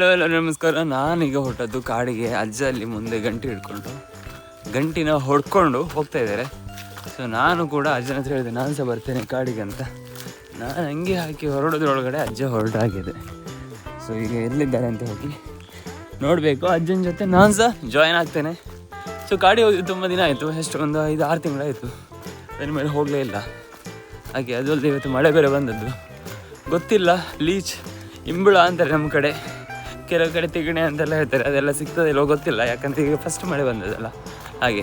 Hello ನಮಸ್ಕಾರ. ನಾನೀಗ ಹೊರಟದ್ದು ಕಾಡಿಗೆ. ಅಜ್ಜ ಅಲ್ಲಿ ಮುಂದೆ ಗಂಟೆ ಹಿಡ್ಕೊಂಡು ಗಂಟಿನ ಹೊಡ್ಕೊಂಡು ಹೋಗ್ತಾ ಇದ್ದಾರೆ. ಸೊ ನಾನು ಕೂಡ ಅಜ್ಜನ ಹತ್ರ ಹೇಳಿದೆ ನಾನು ಸಹ ಬರ್ತೇನೆ ಕಾಡಿಗೆ ಅಂತ. ನಾನು ಹಂಗೆ ಹಾಕಿ ಹೊರಡೋದ್ರೊಳಗಡೆ ಅಜ್ಜ ಹೊರಟಾಗಿದೆ. ಸೊ ಈಗ ಎಲ್ಲಿದ್ದಾರೆ ಅಂತ ಹೋಗಿ ನೋಡಬೇಕು. ಅಜ್ಜನ ಜೊತೆ ನಾನು ಸಹ ಜಾಯ್ನ್ ಆಗ್ತೇನೆ. ಸೊ ಕಾಡಿಗೆ ಹೋಗಿ ತುಂಬ ದಿನ ಆಯಿತು, ಎಷ್ಟು ಒಂದು 5-6 ತಿಂಗಳಾಯಿತು. ಅದ್ರ ಮೇಲೆ ಹೋಗಲೇ ಇಲ್ಲ. ಹಾಗೆ ಅದಲ್ಲದೆ ಇವತ್ತು ಮಳೆ ಬೇರೆ ಬಂದದ್ದು. ಗೊತ್ತಿಲ್ಲ, ಲೀಚ್ ಇಂಬಳ ಅಂತಾರೆ ನಮ್ಮ ಕಡೆ, ಕೆಲವು ಕಡೆ ತಿಗಣೆ ಅಂತೆಲ್ಲ ಹೇಳ್ತಾರೆ. ಅದೆಲ್ಲ ಸಿಗ್ತದಿಲ್ಲೋ ಗೊತ್ತಿಲ್ಲ, ಯಾಕಂತ ಈಗ ಫಸ್ಟ್ ಮಳೆ ಬಂದದಲ್ಲ. ಹಾಗೆ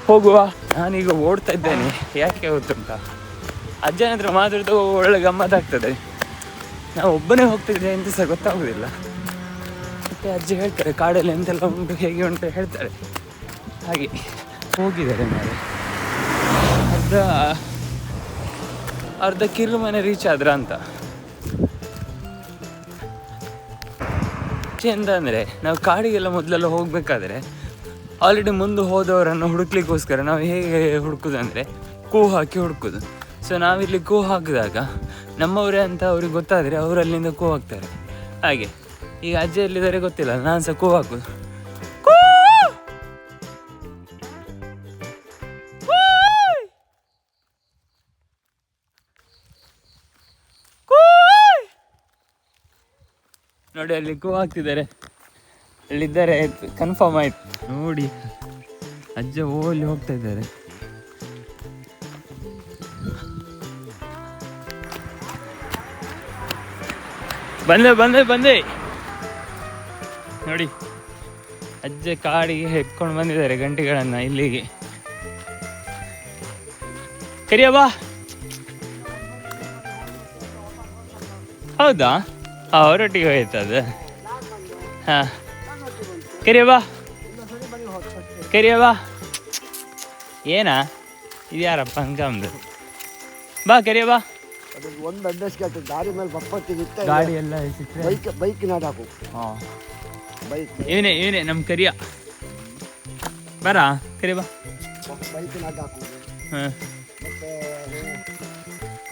ಹೋಗುವ. ನಾನೀಗ ಓಡ್ತಾ ಇದ್ದೇನೆ. ಯಾಕೆ ಗೊತ್ತುಂಟ, ಅಜ್ಜನ ಹತ್ರ ಮಾತಾಡ್ತಾ ಒಳ್ಳೆ ಗಮ್ಮತ್ತಾಗ್ತದೆ. ನಾವು ಒಬ್ಬನೇ ಹೋಗ್ತಿದ್ದೆ ಅಂತ ಸಹ ಗೊತ್ತಾಗೋದಿಲ್ಲ. ಮತ್ತು ಅಜ್ಜಿ ಹೇಳ್ತಾರೆ ಕಾಡಲ್ಲಿ ಎಂತೆಲ್ಲ ಉಂಟು, ಹೇಗೆ ಉಂಟು ಹೇಳ್ತಾರೆ. ಹಾಗೆ ಹೋಗಿದ್ದಾರೆ ಮೇಲೆ ಅರ್ಧ ಕಿರುಮನೆ ರೀಚ್ ಆದ್ರ ಅಂತ. ಎಂತ ಅಂದರೆ, ನಾವು ಕಾಡಿಗೆಲ್ಲ ಮೊದಲೆಲ್ಲ ಹೋಗಬೇಕಾದ್ರೆ ಆಲ್ರೆಡಿ ಮುಂದೆ ಹೋದವರನ್ನು ಹುಡುಕ್ಲಿಕ್ಕೋಸ್ಕರ ನಾವು ಹೇಗೆ ಹುಡುಕೋದಂದರೆ ಕೂ ಹಾಕಿ ಹುಡುಕೋದು. ಸೊ ನಾವಿಲ್ಲಿ ಕೂ ಹಾಕಿದಾಗ ನಮ್ಮವರೇ ಅಂತ ಅವ್ರಿಗೆ ಗೊತ್ತಾದರೆ ಅವರು ಅಲ್ಲಿಂದ ಕೂ ಹಾಕ್ತಾರೆ. ಹಾಗೆ ಈಗ ಅಜ್ಜ ಎಲ್ಲಿದ್ದಾರೆ ಗೊತ್ತಿಲ್ಲ, ನಾನು ಸಹ ಕೂ ಹಾಕೋದು. ನೋಡಿ ಅಲ್ಲಿ ಕೂ ಹಾಕ್ತಿದ್ದಾರೆ, ಅಲ್ಲಿದ್ದಾರೆ, ಕನ್ಫರ್ಮ್ ಆಯ್ತು. ನೋಡಿ ಅಜ್ಜ ಅಲ್ಲಿ ಹೋಗ್ತಾ ಇದ್ದಾರೆ. ಬಂದೆ ನೋಡಿ, ಅಜ್ಜ ಕಾಡಿಗೆ ಹೆಕ್ಕೊಂಡು ಬಂದಿದ್ದಾರೆ ಗಂಟೆಗಳನ್ನ ಇಲ್ಲಿಗೆ. ಕರಿಯವ್ವ, ಹೌದಾ? ಅವರೊಟ್ಟಿಗೆ ಹೋಯ್ತು ಅದು. ಹಾಂ, ಕರಿಯವ್ವ ಏನಾ ಇದು, ಯಾರಪ್ಪ ಅನ್ಕಂದು ಬಾ ಕರಿಯವ್ವ. ಒಂದು ಅಡ್ರೆಸ್ ಕೇಳ್ತದೆ, ಗಾಡಿ ಮೇಲೆ ಬಪ್ಪತ್ತಿಗಿತ್ತ ಗಾಡಿ ಎಲ್ಲ ಸಿಕ್ಕರೆ ಬೈಕ್ ನಾಡಾಕು. ಹಾಂ, ಬೈಕ್ ಇವನೇ ನಮ್ಮ ಕರಿಯ. ಬರಾ ಕರಿಯವ್ವ, ಬೈಕ್ ನಾಡಾಕು. ಹಾಂ, ಮತ್ತೆ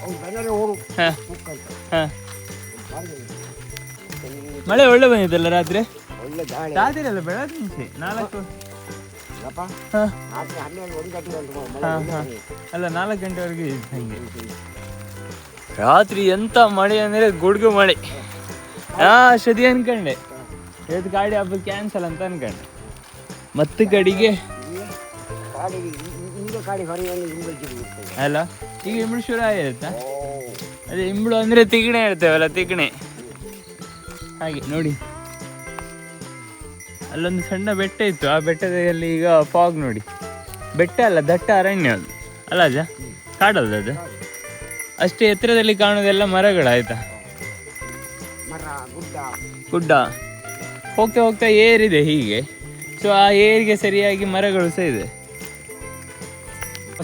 ಅವ್ರು ಬೆನ್ನರೆ ಹೋಗು. ಹಾಂ ಹಾಂ. ಮಳೆ ಒಳ್ಳೆ ಬಂದಿದ್ದಲ್ಲ ರಾತ್ರಿ? ಒಳ್ಳೆ ಗಾಳಿ. ರಾತ್ರಿ ಅಲ್ಲ, ಬೆಳಗ್ಗೆ ಮುಂಚೆ 4. ಹಾಂ ರಾತ್ರಿ 12-1 ಗಂಟೆ ಹಾಂ ಹಾಂ ಅಲ್ಲ, 4 ಗಂಟೆವರೆಗೆ ಹಂಗೆ. ರಾತ್ರಿ ಎಂಥ ಮಳೆ ಅಂದರೆ ಗುಡುಗು ಮಳೆ. ಶ್ರುತಿ ಅನ್ಕೊಂಡೆ ಇವತ್ತು ಗಾಡಿ ಹಬ್ಬ ಕ್ಯಾನ್ಸಲ್ ಅಂತ ಅನ್ಕೊಂಡೆ. ಮತ್ತೆ ಕಡೆಗೆ ಅಲ್ಲ, ಈಗ ಇಂಬಳು ಶುರು ಆಗಿರುತ್ತಾ? ಅದೇ ಇಂಬಳು ಅಂದರೆ ತಿಗಣೆ ಹೇಳ್ತೇವಲ್ಲ, ತಿಗಣೆ. ಹಾಗೆ ನೋಡಿ, ಅಲ್ಲೊಂದು ಸಣ್ಣ ಬೆಟ್ಟ ಇತ್ತು. ಆ ಬೆಟ್ಟದಲ್ಲಿ ಈಗ ಫಾಗ್ ನೋಡಿ. ಬೆಟ್ಟ ಅಲ್ಲ, ದಟ್ಟ ಅರಣ್ಯ ಅದು ಅಲ್ಲ ಅಜ್ಜ, ಕಾಡದು ಅದು. ಅಷ್ಟೇ ಎತ್ತರದಲ್ಲಿ ಕಾಣೋದೆಲ್ಲ ಮರಗಳಾಯ್ತಾ, ಗುಡ್ಡ. ಹೋಗ್ತಾ ಹೋಗ್ತಾ ಏರಿದೆ ಹೀಗೆ. ಸೊ ಆ ಏರಿಗೆ ಸರಿಯಾಗಿ ಮರಗಳು ಸಹ ಇದೆ.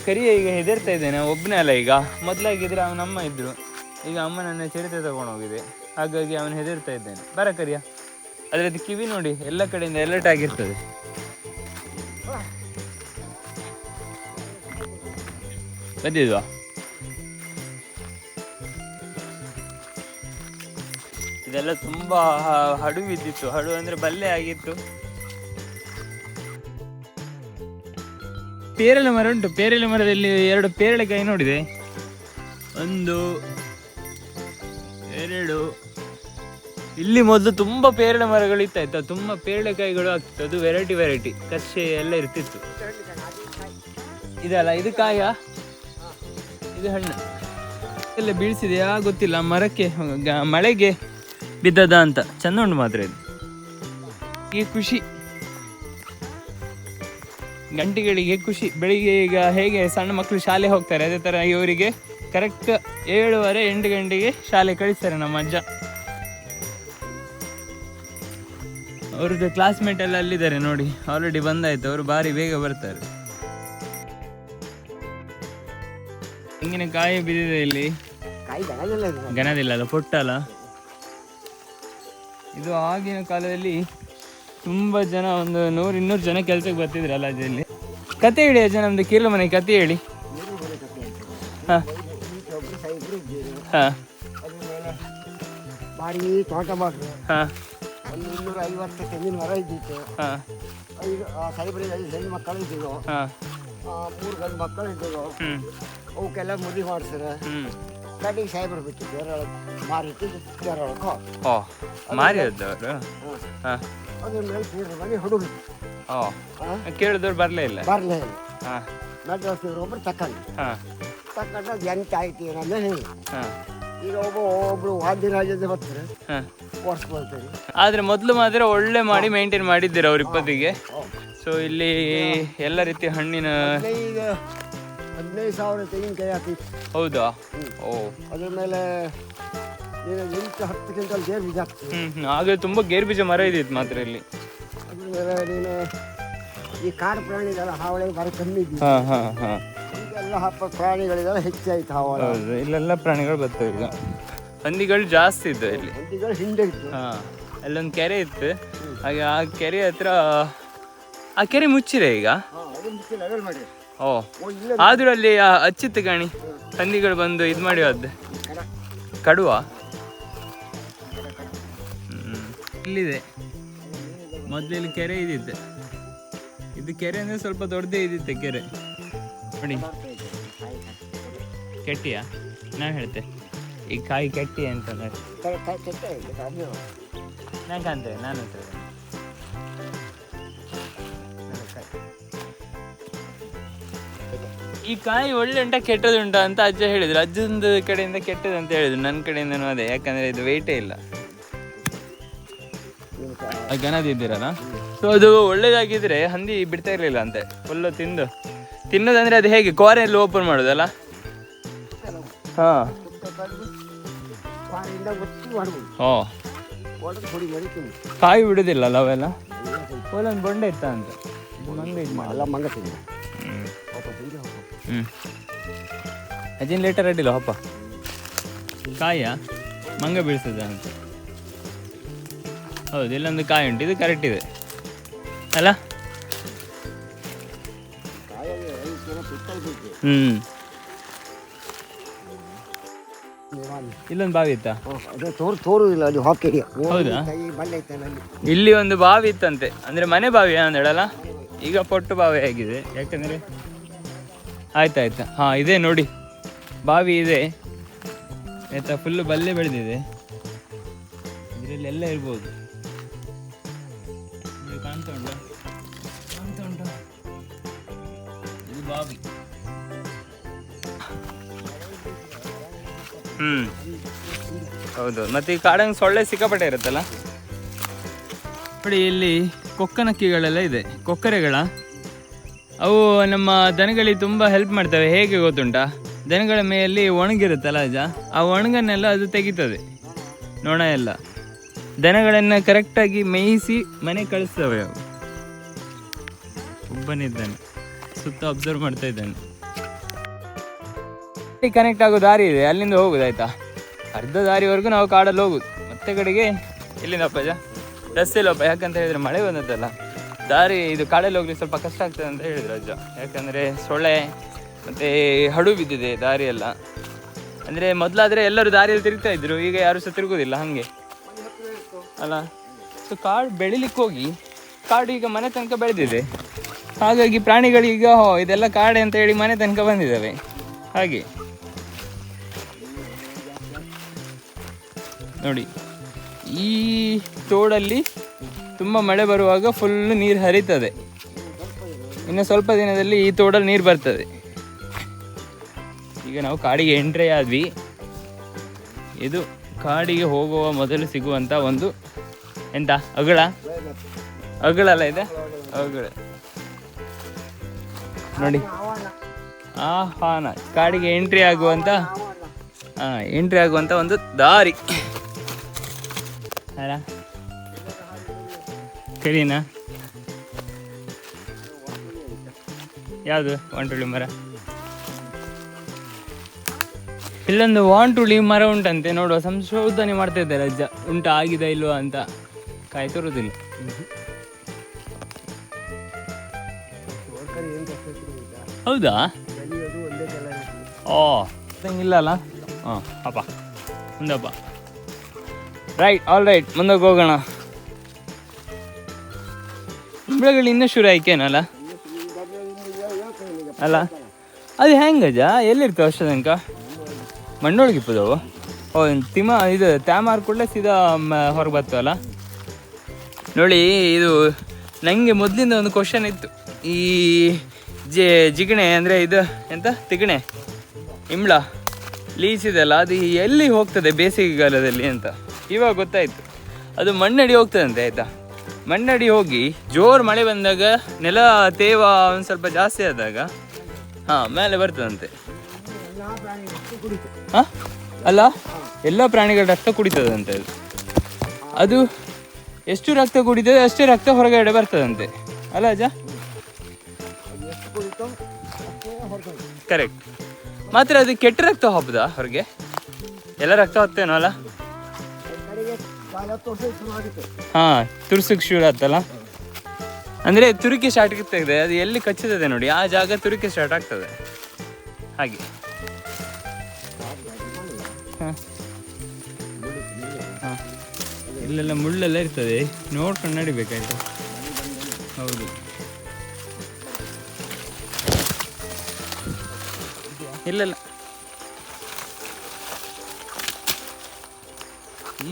ಕರಿಯ ಈಗ ಹೆದರ್ತಾ ಇದ್ದೇನೆ, ಒಬ್ಬನೇ ಅಲ್ಲ. ಈಗ ಮೊದಲಾಗಿದ್ರೆ ಅವನಮ್ಮ ಇದ್ರು, ಈಗ ಅಮ್ಮನನ್ನ ಚಿರತೆ ತಗೊಂಡು ಹೋಗಿದೆ. ಹಾಗಾಗಿ ಅವನು ಹೆದರ್ತಾ ಇದ್ದೇನೆ. ಬರ ಕರಿಯ. ಅದರದ್ದು ಕಿವಿ ನೋಡಿ, ಎಲ್ಲ ಕಡೆಯಿಂದ ಅಲರ್ಟ್ ಆಗಿರ್ತದೆ. ಬಂದಿದ್ವಾ? ಇದೆಲ್ಲ ತುಂಬಾ ಹಡು ಬಿದ್ದಿತ್ತು. ಹಡು ಅಂದ್ರೆ ಬಲ್ಲೆ ಆಗಿತ್ತು. ಪೇರಳೆ ಮರ ಉಂಟು. ಪೇರಳೆ ಮರದಲ್ಲಿ 2 ಪೇರಳೆಕಾಯಿ ನೋಡಿದೆ. 1 2. ಇಲ್ಲಿ ಮೊದಲು ತುಂಬ ಪೇರಳೆ ಮರಗಳು ಇತ್ತಾಯ್ತಾ, ತುಂಬ ಪೇರಳೆಕಾಯಿಗಳು ಆಗ್ತಿತ್ತು. ಅದು ವೆರೈಟಿ ಕಚ್ಚೆ ಎಲ್ಲ ಇರ್ತಿತ್ತು. ಇದಲ್ಲ, ಇದು ಕಾಯ, ಇದು ಹಣ್ಣು. ಎಲ್ಲ ಬೀಳ್ಸಿದೆಯಾ ಗೊತ್ತಿಲ್ಲ, ಮರಕ್ಕೆ ಮಳೆಗೆ ಬಿದ್ದದ ಅಂತ. ಚಂದ ಉಂಟು ಮಾತ್ರ ಇದು. ಈಗ ಖುಷಿ, ಗಂಟೆಗಳಿಗೆ ಖುಷಿ. ಬೆಳಿಗ್ಗೆ ಈಗ ಹೇಗೆ ಸಣ್ಣ ಮಕ್ಕಳು ಶಾಲೆ ಹೋಗ್ತಾರೆ, ಅದೇ ಥರ ಇವರಿಗೆ ಕರೆಕ್ಟ್ 7:30-8 ಗಂಟೆಗೆ ಶಾಲೆ ಕಳಿಸ್ತಾರೆ ನಮ್ಮ ಅಜ್ಜ. ಅವ್ರದ್ದು ಕ್ಲಾಸ್ಮೇಟ್ ಎಲ್ಲ ಅಲ್ಲಿದ್ದಾರೆ ನೋಡಿ, ಆಲ್ರೆಡಿ ಬಂದಾಯ್ತು. ಅವರು ಭಾರಿ ಬೇಗ ಬರ್ತಾರೆ. ತೆಂಗಿನಕಾಯಿ ಬಿದ್ದಿದೆ ಇಲ್ಲಿ. ಗನದಿಲ್ಲ ಅಲ್ಲ, ಪೊಟ್ಟಲ್ಲ ಇದು. ಆಗಿನ ಕಾಲದಲ್ಲಿ ತುಂಬ ಜನ, ಒಂದು 100-200 ಜನ ಕೆಲಸಕ್ಕೆ ಬರ್ತಿದ್ರಲ್ಲ ಅಜ್ಜಲ್ಲಿ. ಕತೆ ಹೇಳಿ ಅಜ್ಜ, ನಮ್ದು ಕೀರ್ಲ ಮನೆ ಕತೆ ಹೇಳಿ. ಹಾಂ ಹಾಂ ಬಾರಿ ತೋಟ ಮಾಡ್ರಿ. ಹಾಂ ಒಂದು 250 ತೆಂಗಿನ ಮರ ಇದ್ದಿತ್ತು. ಹಾಂ ಸಾಹೇಬ್ರಿಗೆ 5 ಹೆಣ್ಣು ಮಕ್ಕಳು ಇದ್ದಿದ್ದು, ಹಾಂ 3 ಗಂಡು ಮಕ್ಕಳು ಇದ್ದಿದ್ದು. ಹ್ಞೂ ಅವಕ್ಕೆಲ್ಲ ಮದುವೆ ಮಾಡ್ತಾರೆ. ಹ್ಞೂ ಕಡೆಗೆ ಸಾಹೇಬ್ರು ಬಿಟ್ಟು ಬೇರೆಯೊಳಗೆ ಮಾರಿಟ್ಟು ಬೇರೆಯೊಳಗೆ ಓ ಮಾರಿಯದ್ದವರು ಹಾಂ ಅದ್ರ ಮೇಲೆ ತೀರ್ಥ ಮನೆ ಹುಡುಗ ಓ ಕೇಳಿದವ್ರು ಬರಲೇ ಇಲ್ಲ ಬರಲೇ ಇಲ್ಲ. ಹಾಂ ನಡ್ದವ್ರು ಒಬ್ಬರು ತಕೊಂಡು ಹಾಂ ತಕೊಂಡು ಅದು ಎಂತ ಆಯ್ತು ಏನಂದ್ರೆ ಹೇಳಿ. ಹಾಂ ಈಗ ಒಬ್ಬರು ವಾದ್ಯರಾಜದ ಬರ್ತಾರೆ ಹಾಂ ಓಡಿಸ್ಕೊಳ್ತಾರೆ. ಆದರೆ ಮೊದಲು ಮಾತ್ರ ಒಳ್ಳೆ ಮಾಡಿ ಮೇಂಟೈನ್ ಮಾಡಿದ್ದೀರ ಅವ್ರ ಇಪ್ಪತ್ತಿಗೆ. ಸೊ ಇಲ್ಲಿ ಎಲ್ಲ ರೀತಿಯ ಹಣ್ಣಿನ 15,000 ತೆಂಗಿನಕಾಯಿ ಹಾಕಿತ್ತು. ಹೌದಾ ಓ ಅದ್ರ ಮೇಲೆ 8-10 ಕ್ವಿಂಟಲ್ ಗೇರು ಬೀಜ ಹಾಕ್ತೀವಿ. ಹಾಗೆ ತುಂಬ ಗೇರು ಬೀಜ ಮರ ಇದ್ದಿತ್ತು ಮಾತ್ರ ಇಲ್ಲಿ. ಅದ್ರ ಮೇಲೆ ನೀನು ಈ ಕಾಡು ಪ್ರಾಣಿಗಳ ಹಾವಳಿ ಬರೀ ಕಮ್ಮಿ ಇದ್ದಿದ್ದು. ಹಾಂ ಹಾಂ ಹಾಂ ಈಗೆಲ್ಲ ಪ್ರಾಣಿಗಳಿಗೆಲ್ಲ ಹೆಚ್ಚಾಯ್ತು ಹಾವಳಿ. ಹೌದು ಇಲ್ಲೆಲ್ಲ ಪ್ರಾಣಿಗಳು ಬರ್ತವೆ ಈಗ. ಹಂದಿಗಳು ಜಾಸ್ತಿ ಇದ್ದವು ಇಲ್ಲಿ. ಹಂದಿಗಳು ಹಿಂದೆ ಇತ್ತು. ಹಾಂ ಅಲ್ಲೊಂದು ಕೆರೆ ಇತ್ತು. ಹಾಗೆ ಆ ಕೆರೆ ಹತ್ರ ಆ ಕೆರೆ ಮುಚ್ಚಿದೆ ಈಗ. ಅದು ಮುಚ್ಚಿ ಲೆವೆಲ್ ಮಾಡಿ. ಓ ಆದ್ರೂ ಅಲ್ಲಿ ಹಚ್ಚಿತ್ತು ಗಾಣಿ ಹಂದಿಗಳು ಬಂದು ಇದು ಮಾಡಿ ಹೋದ. ಕಡುವ ಇಲ್ಲಿದೆ. ಮೊದಲು ಇಲ್ಲಿ ಕೆರೆ ಇದ್ದಿತ್ತು. ಇದು ಕೆರೆ ಅಂದರೆ ಸ್ವಲ್ಪ ದೊಡ್ಡದೇ ಇದ್ದಿತ್ತೆ ಕೆರೆ ನೋಡಿ. ಕೆಟ್ಟಿಯಾ ನಾನು ಹೇಳ್ತೆ ಈ ಕಾಯಿ ಕೆಟ್ಟಿ ಅಂತ ನಾನು ಕಾಣ್ತೇವೆ ನಾನು ಈ ಕಾಯಿ ಒಳ್ಳೆ ಉಂಟಾ ಕೆಟ್ಟದುಂಟಾ ಅಂತ ಅಜ್ಜ ಹೇಳಿದ್ರು. ಅಜ್ಜಂದು ಕಡೆಯಿಂದ ಕೆಟ್ಟದ್ದು ಅಂತ ಹೇಳಿದ್ರು, ನನ್ನ ಕಡೆಯಿಂದನೂ ಅದೇ. ಯಾಕಂದರೆ ಇದು ವೆಯ್ಟೇ ಇಲ್ಲ. ಗನದಿದ್ದೀರಲ್ಲ. ಸೊ ಅದು ಒಳ್ಳೇದಾಗಿದ್ರೆ ಹಂದಿ ಬಿಡ್ತಾ ಇರಲಿಲ್ಲ ಅಂತೆ ಫುಲ್ಲು ತಿನ್ನೋದಂದ್ರೆ ಅದು ಹೇಗೆ ಕೋರೆಯಲ್ಲಿ ಓಪನ್ ಮಾಡೋದಲ್ಲ. ಹಾಂ ಓ ಕಾಯಿ ಬಿಡೋದಿಲ್ಲಲ್ಲ ಅವೆಲ್ಲ. ಒಲ್ಲೊಂದು ಬೊಂಡೆ ಇತ್ತ ಅಂತ ಎಲ್ಲ ಮಂಗ ತಿಂದ. ಅಜ್ಜಿನ ಲೇಟರ್ ಅಡ್ಡಿಲ್ಲ ಹಪ್ಪ ಕಾಯ ಮಂಗ ಬೀಳ್ತದೆ ಅಂತ. ಹೌದು ಇಲ್ಲೊಂದು ಕಾಯಿ ಉಂಟು, ಇದು ಕರೆಕ್ಟ್ ಇದೆ ಅಲ್ಲ. ಇಲ್ಲೊಂದು ಬಾವಿ ಇತ್ತಾ? ತೋರುದಿಲ್ಲ ಅಲ್ಲಿ ಹಾಕಿ. ಹೌದಾ ಇಲ್ಲಿ ಒಂದು ಬಾವಿ ಇತ್ತಂತೆ. ಅಂದ್ರೆ ಮನೆ ಬಾವಿ ಅಂದೇಳಲ್ಲ, ಈಗ ಪೊಟ್ಟು ಬಾವಿ ಆಗಿದೆ. ಯಾಕಂದ್ರೆ ಆಯ್ತಾಯ್ತಾ ಹಾಂ ಇದೆ ನೋಡಿ ಬಾವಿ ಇದೆ ಆಯ್ತಾ. ಫುಲ್ಲು ಬಲ್ಲೆ ಬೆಳೆದಿದೆ. ಇದರಲ್ಲಿ ಎಲ್ಲ ಇರ್ಬೋದು. ಕಾಣ್ತಾ ಉಂಟು ಇದು ಬಾವಿ. ಹೌದು. ಮತ್ತೆ ಈ ಕಾಡಂಗೆ ಸೊಳ್ಳೆ ಸಿಕ್ಕಾಪಟ್ಟೆ ಇರುತ್ತಲ್ಲ ನೋಡಿ. ಇಲ್ಲಿ ಕೊಕ್ಕನಕ್ಕಿಗಳೆಲ್ಲ ಇದೆ, ಕೊಕ್ಕರೆಗಳ. ಅವು ನಮ್ಮ ದನಗಳಿಗೆ ತುಂಬ ಹೆಲ್ಪ್ ಮಾಡ್ತವೆ. ಹೇಗೆ ಗೊತ್ತುಂಟಾ? ದನಗಳ ಮೇಯಲ್ಲಿ ಒಣಗಿರುತ್ತಲ್ಲ ಅಜ್ಜ, ಆ ಒಣಗನ್ನೆಲ್ಲ ಅದು ತೆಗಿತದೆ, ನೊಣ ಎಲ್ಲ. ದನಗಳನ್ನು ಕರೆಕ್ಟಾಗಿ ಮೇಯಿಸಿ ಮನೆ ಕಳಿಸ್ತವೆ ಅವು. ಒಬ್ಬನಿದ್ದಾನೆ ಸುತ್ತ ಅಬ್ಸರ್ವ್ ಮಾಡ್ತಾ ಇದ್ದಾನೆ. ಕನೆಕ್ಟ್ ಆಗೋ ದಾರಿ ಇದೆ, ಅಲ್ಲಿಂದ ಹೋಗುದು. ಅರ್ಧ ದಾರಿವರೆಗೂ ನಾವು ಕಾಡಲ್ಲಿ ಹೋಗುದು. ಮತ್ತೆ ಕಡೆಗೆ ಇಲ್ಲಿಂದಪ್ಪ ಅಜ್ಜ ರಸ್ತೆಯಲ್ಲಪ್ಪ. ಯಾಕಂತ ಹೇಳಿದ್ರೆ ಮಳೆ ಬಂದದ್ದಲ್ಲ, ದಾರಿ ಇದು ಕಾಡಲ್ಲಿ ಹೋಗ್ಲಿ ಸ್ವಲ್ಪ ಕಷ್ಟ ಆಗ್ತದೆ ಅಂತ ಹೇಳಿದ್ರು ಅಜ್ಜ. ಯಾಕಂದರೆ ಸೊಳ್ಳೆ ಮತ್ತು ಹಡು ಬಿದ್ದಿದೆ ದಾರಿಯೆಲ್ಲ. ಅಂದರೆ ಮೊದಲಾದರೆ ಎಲ್ಲರೂ ದಾರಿಯಲ್ಲಿ ತಿರುಗ್ತಾ ಇದ್ರು, ಈಗ ಯಾರು ಸಹ ತಿರುಗೋದಿಲ್ಲ ಹಾಗೆ ಅಲ್ಲ. ಸೊ ಕಾಡು ಬೆಳಿಲಿಕ್ಕೆ ಹೋಗಿ ಕಾಡು ಈಗ ಮನೆ ತನಕ ಬೆಳೆದಿದೆ. ಹಾಗಾಗಿ ಪ್ರಾಣಿಗಳೀಗ ಇದೆಲ್ಲ ಕಾಡೆ ಅಂತ ಹೇಳಿ ಮನೆ ತನಕ ಬಂದಿದ್ದಾವೆ. ಹಾಗೆ ನೋಡಿ, ಈ ತೋಡಲ್ಲಿ ತುಂಬ ಮಳೆ ಬರುವಾಗ ಫುಲ್ಲು ನೀರು ಹರಿತದೆ. ಇನ್ನು ಸ್ವಲ್ಪ ದಿನದಲ್ಲಿ ಈ ತೋಡಲ್ಲಿ ನೀರು ಬರ್ತದೆ. ಈಗ ನಾವು ಕಾಡಿಗೆ ಎಂಟ್ರಿ ಆದ್ವಿ. ಇದು ಕಾಡಿಗೆ ಹೋಗುವ ಮೊದಲು ಸಿಗುವಂಥ ಒಂದು ಎಂತ ಅಗಳಲ್ಲ ಇದೆ ಅಗಳ ನೋಡಿ. ಆಹ್ವಾನ ಕಾಡಿಗೆ ಎಂಟ್ರಿ ಆಗುವಂಥ ಒಂದು ದಾರಿ ಅಲ್ಲ. ಕರೀನಾ ಯಾವುದು ವಾಂಟುಳಿ ಮರ? ಇಲ್ಲೊಂದು ವಾಂಟುಳಿ ಮರ ಉಂಟಂತೆ, ನೋಡುವ ಸಂಶೋಧನೆ ಮಾಡ್ತಾ ಇದ್ದಾರೆ ಅಜ್ಜ. ಉಂಟಾ ಆಗಿದೆ ಇಲ್ವಾ ಅಂತ ಕಾಯ್ತಿರೋದಿಲ್ಲ. ಹೌದಾ? ಓ ಇಲ್ಲ ಅಲ್ಲ. ಹಾಂ ಅಪ್ಪ ಮುಂದಪ್ಪ. ರೈಟ್, ಆಲ್ ರೈಟ್, ಮುಂದಕ್ಕೆ ಹೋಗೋಣ. ಇಂಬ್ಳಗಳು ಇನ್ನೂ ಶುರು ಆಯ್ಕೇನಲ್ಲ ಅಲ್ಲ ಅದು ಹೆಂಗಜ ಎಲ್ಲಿರ್ತಾವೆ ಅಷ್ಟು ತನಕ ಮಣ್ಣೊಳಗೆ ಇಪ್ಪದವು ಓ ತಿಮ್ಮ ಇದು ತ್ಯಾಮಾರ್ ಕೂಡಲೇ ಸೀದಾ ಹೊರಗೆ ಬರ್ತವಲ್ಲ ನೋಡಿ. ಇದು ನನಗೆ ಮೊದಲಿಂದ ಒಂದು ಕ್ವಶನ್ ಇತ್ತು, ಈ ಜಿಗಣೆ ಅಂದರೆ ಇದು ಎಂತ ತಿಗಣೆ ಇಂಬ್ಳ ಲೀಸಿದೆಲ್ಲ ಅದು ಎಲ್ಲಿ ಹೋಗ್ತದೆ ಬೇಸಿಗೆಗಾಲದಲ್ಲಿ ಅಂತ ಇವಾಗ ಗೊತ್ತಾಯಿತು. ಅದು ಮಣ್ಣಡಿ ಹೋಗ್ತದಂತೆ ಆಯಿತಾ. ಮಣ್ಣಡಿ ಹೋಗಿ ಜೋರು ಮಳೆ ಬಂದಾಗ ನೆಲ ತೇವ ಒಂದು ಸ್ವಲ್ಪ ಜಾಸ್ತಿ ಆದಾಗ ಮೇಲೆ ಬರ್ತದಂತೆ. ಹಾಂ ಅಲ್ಲ, ಎಲ್ಲ ಪ್ರಾಣಿಗಳ ರಕ್ತ ಕುಡಿತದಂತೆ. ಅದು ಎಷ್ಟು ರಕ್ತ ಕುಡಿತದೆ ಅಷ್ಟೇ ರಕ್ತ ಹೊರಗಡೆ ಬರ್ತದಂತೆ ಅಲ್ಲ ಅಜ್ಜ? ಕರೆಕ್ಟ್. ಮಾತ್ರ ಅದು ಕೆಟ್ಟ ರಕ್ತ ಹೋಗ್ಬೋದಾ ಹೊರಗೆ? ಎಲ್ಲ ರಕ್ತ ಹೋಗ್ತೇನೋ ಅಲ್ಲ? ಹಾಂ, ತುರ್ಸಕ್ಕೆ ಶುರು ಆಯ್ತಲ್ಲ, ಅಂದರೆ ತುರಿಕೆ ಸ್ಟಾರ್ಟ್ ಆಗ್ತದೆ. ಅದು ಎಲ್ಲಿ ಕಚ್ಚುತ್ತದೆ ನೋಡಿ ಆ ಜಾಗ ತುರಿಕೆ ಸ್ಟಾರ್ಟ್ ಆಗ್ತದೆ ಹಾಗೆ. ಹಾಂ ಹಾಂ, ಇಲ್ಲೆಲ್ಲ ಮುಳ್ಳೆಲ್ಲ ಇರ್ತದೆ, ನೋಡ್ಕೊಂಡು ನಡಿಬೇಕಾಯ್ತು. ಹೌದು, ಇಲ್ಲೆಲ್ಲ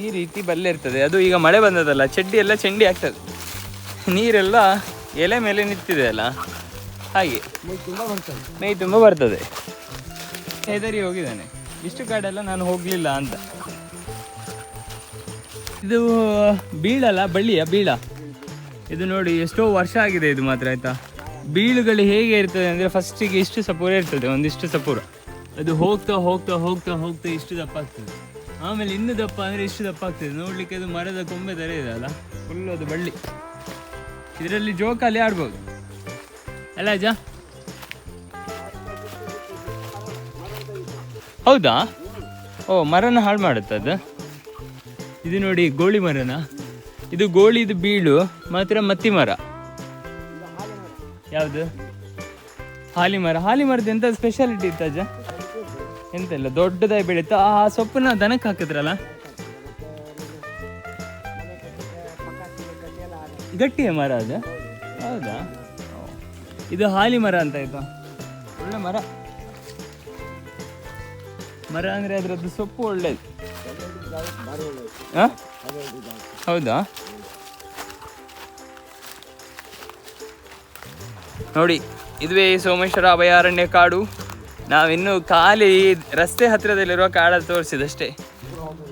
ಈ ರೀತಿ ಬಲ್ಲೆ ಇರ್ತದೆ. ಅದು ಈಗ ಮಳೆ ಬಂದದಲ್ಲ, ಚಡ್ಡಿ ಎಲ್ಲ ಚೆಂಡಿ ಆಗ್ತದೆ, ನೀರೆಲ್ಲ ಎಲೆ ಮೇಲೆ ನಿಂತಿದೆ ಅಲ್ಲ, ಹಾಗೆ ಮೈ ತುಂಬ ಬರ್ತದೆ. ಹೆದರಿ ಹೋಗಿದ್ದಾನೆ. ಇಷ್ಟು ಕಾಡೆಲ್ಲ ನಾನು ಹೋಗಲಿಲ್ಲ ಅಂತ. ಇದು ಬೀಳಲ್ಲ, ಬಳ್ಳಿಯ ಬೀಳ. ಇದು ನೋಡಿ ಎಷ್ಟೋ ವರ್ಷ ಆಗಿದೆ ಇದು ಮಾತ್ರ ಆಯಿತಾ. ಬೀಳುಗಳು ಹೇಗೆ ಇರ್ತದೆ ಅಂದರೆ ಫಸ್ಟಿಗೆ ಇಷ್ಟು ಸಪೂರ ಇರ್ತದೆ, ಒಂದಿಷ್ಟು ಸಪೂರ. ಅದು ಹೋಗ್ತಾ ಹೋಗ್ತಾ ಹೋಗ್ತಾ ಹೋಗ್ತಾ ಇಷ್ಟು ದಪ್ಪ ಆಗ್ತದೆ. ಆಮೇಲೆ ಇನ್ನೂ ದಪ್ಪ ಅಂದರೆ ಇಷ್ಟು ದಪ್ಪ ಆಗ್ತದೆ. ನೋಡಲಿಕ್ಕೆ ಅದು ಮರದ ಕೊಂಬೆ ಥರ ಇದೆ ಅಲ್ಲ, ಫುಲ್ಲು ಅದು ಬಳ್ಳಿ. ಇದರಲ್ಲಿ ಜೋಕಾಲಿ ಆಡ್ಬೋದು ಅಲ್ಲ ಅಜ್ಜ? ಹೌದಾ? ಓ, ಮರನ ಹಾಳು ಮಾಡುತ್ತೆ ಅದು. ಇದು ನೋಡಿ ಗೋಳಿ ಮರನ, ಇದು ಗೋಳಿದು ಬೀಳು ಮಾತ್ರ ಮತ್ತಿ ಮರ. ಯಾವುದು? ಹಾಲಿ ಮರ. ಹಾಲಿ ಮರದ ಎಂತ ಸ್ಪೆಷಾಲಿಟಿ ಇತ್ತು ಅಜ್ಜ? ಎಂತೆಲ್ಲ ದೊಡ್ಡದಾಗಿ ಬೆಳೀತಾ. ಆ ಸೊಪ್ಪನ್ನ ದನಕ್ಕೆ ಹಾಕಿದ್ರಲ್ಲ, ಗಟ್ಟಿಯ ಮರ ಅದ? ಹೌದಾ? ಇದು ಹಾಲಿ ಮರ ಅಂತ ಆಯ್ತಾ. ಒಳ್ಳೆ ಮರ. ಮರ ಅಂದರೆ ಅದರದ್ದು ಸೊಪ್ಪು ಒಳ್ಳೇದು. ಹಾಂ, ಹೌದಾ? ನೋಡಿ, ಇದುವೇ ಸೋಮೇಶ್ವರ ಅಭಯಾರಣ್ಯ ಕಾಡು. ನಾವಿನ್ನೂ ಖಾಲಿ ರಸ್ತೆ ಹತ್ತಿರದಲ್ಲಿರುವ ಕಾಡಲ್ಲಿ ತೋರಿಸಿದಷ್ಟೇ.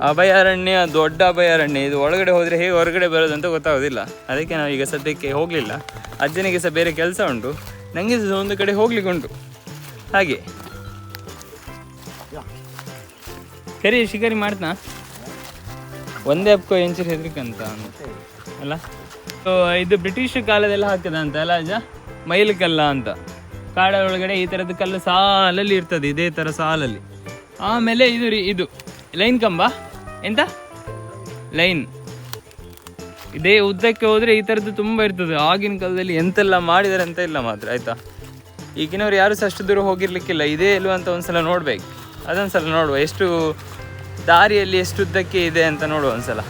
ಅಭಯಾರಣ್ಯ ದೊಡ್ಡ ಅಭಯಾರಣ್ಯ. ಇದು ಒಳಗಡೆ ಹೋದರೆ ಹೇಗೆ ಹೊರಗಡೆ ಬರೋದಂತ ಗೊತ್ತಾಗೋದಿಲ್ಲ. ಅದಕ್ಕೆ ನಾವು ಈಗ ಸದ್ಯಕ್ಕೆ ಹೋಗಲಿಲ್ಲ. ಅಜ್ಜನಿಗೆ ಸಹ ಬೇರೆ ಕೆಲಸ ಉಂಟು, ನನಗೆ ಸಹ ಒಂದು ಕಡೆ ಹೋಗ್ಲಿಕ್ಕೆ ಉಂಟು. ಹಾಗೆ ಕರಿ ಶಿಕಾರಿ ಮಾಡ್ತಾ ಒಂದೇ ಹಬ್ಕೋ ಎಂಚೂರು ಹೆದ್ರಿಕಂತ ಅಲ್ಲ. ಇದು ಬ್ರಿಟಿಷ್ ಕಾಲದೆಲ್ಲ ಹಾಕಿದಂತ ಅಲ್ಲ ಅಜ್ಜ, ಮೈಲು ಕಲ್ಲ ಅಂತ. ಕಾಡ ಒಳಗಡೆ ಈ ಥರದ್ದು ಕಲ್ಲು ಸಾಲಲ್ಲಿ ಇರ್ತದೆ, ಇದೇ ಥರ ಸಾಲಲ್ಲಿ. ಆಮೇಲೆ ಇದು ಲೈನ್ ಕಂಬ, ಎಂತ ಲೈನ್, ಇದೇ ಉದ್ದಕ್ಕೆ ಹೋದರೆ ಈ ಥರದ್ದು ತುಂಬ ಇರ್ತದೆ. ಆಗಿನ ಕಾಲದಲ್ಲಿ ಎಂತೆಲ್ಲ ಮಾಡಿದ್ದಾರೆ ಅಂತ ಇಲ್ಲ ಮಾತ್ರ ಆಯಿತಾ. ಈಗಿನವ್ರು ಯಾರು ಸಹ ಅಷ್ಟು ದೂರ ಹೋಗಿರ್ಲಿಕ್ಕಿಲ್ಲ. ಇದೇ ಇಲ್ವ ಅಂತ ಒಂದ್ಸಲ ನೋಡ್ಬೇಕು, ಅದೊಂದ್ಸಲ ನೋಡುವ, ಎಷ್ಟು ದಾರಿಯಲ್ಲಿ ಎಷ್ಟು ಉದ್ದಕ್ಕೆ ಇದೆ ಅಂತ ನೋಡುವ ಒಂದ್ಸಲ.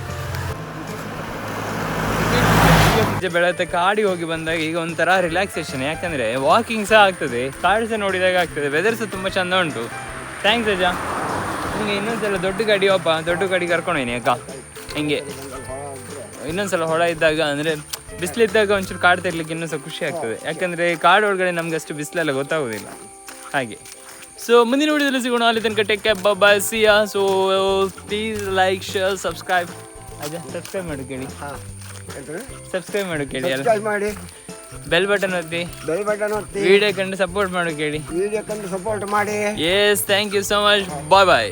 ಬೆಳಗ್ಗೆ ಕಾಡಿಗೆ ಹೋಗಿ ಬಂದಾಗ ಈಗ ಒಂಥರ ರಿಲ್ಯಾಕ್ಸೇಷನ್, ಯಾಕಂದರೆ ವಾಕಿಂಗ್ ಸಹ ಆಗ್ತದೆ, ಕಾಡು ಸಹ ನೋಡಿದಾಗ ಆಗ್ತದೆ, ವೆದರ್ ಸಹ ತುಂಬ ಚೆಂದ ಉಂಟು. ಥ್ಯಾಂಕ್ಸ್ ಅಜ್ಜ. ನಿಮಗೆ ಇನ್ನೊಂದ್ಸಲ ದೊಡ್ಡ ಗಾಡಿ ಕರ್ಕೊಂಡೋಯ್ನಿ ಅಕ್ಕ. ಹಿಂಗೆ ಇನ್ನೊಂದ್ಸಲ ಹೊಳ ಇದ್ದಾಗ, ಅಂದರೆ ಬಿಸಿಲಿದ್ದಾಗ ಒಂಚೂರು ಕಾಡು ತೆರಲಿಕ್ಕೆ ಇನ್ನೂ ಸಹ ಖುಷಿ ಆಗ್ತದೆ. ಯಾಕಂದರೆ ಕಾಡು ಒಳಗಡೆ ನಮ್ಗೆ ಅಷ್ಟು ಬಿಸಿಲೆಲ್ಲ ಗೊತ್ತಾಗೋದಿಲ್ಲ ಹಾಗೆ. ಸೊ ಮುಂದಿನ ವಿಡಿಯೋದಲ್ಲಿ ಸಿಗೋಣ. ಅಲ್ಲಿ ತನಕ take care, bye, see ya. So please like, share, subscribe. ಅಜ್ಜ ಸಬ್ಸ್ಕ್ರೈಬ್ ಮಾಡಿ ಕೇಳಿ, ಸಬ್ಸ್ಕ್ರೈಬ್ ಮಾಡು ಕೇಳಿ, ಮಾಡಿ ಬೆಲ್ ಬಟನ್ ಒತ್ತಿ, ವಿಡಿಯೋ ಕಂಡು ಸಪೋರ್ಟ್ ಮಾಡು ಕೇಳಿ, ವಿಡಿಯೋ ಕಂಡು ಸಪೋರ್ಟ್ ಮಾಡಿ. Yes, thank you so much. Bye bye.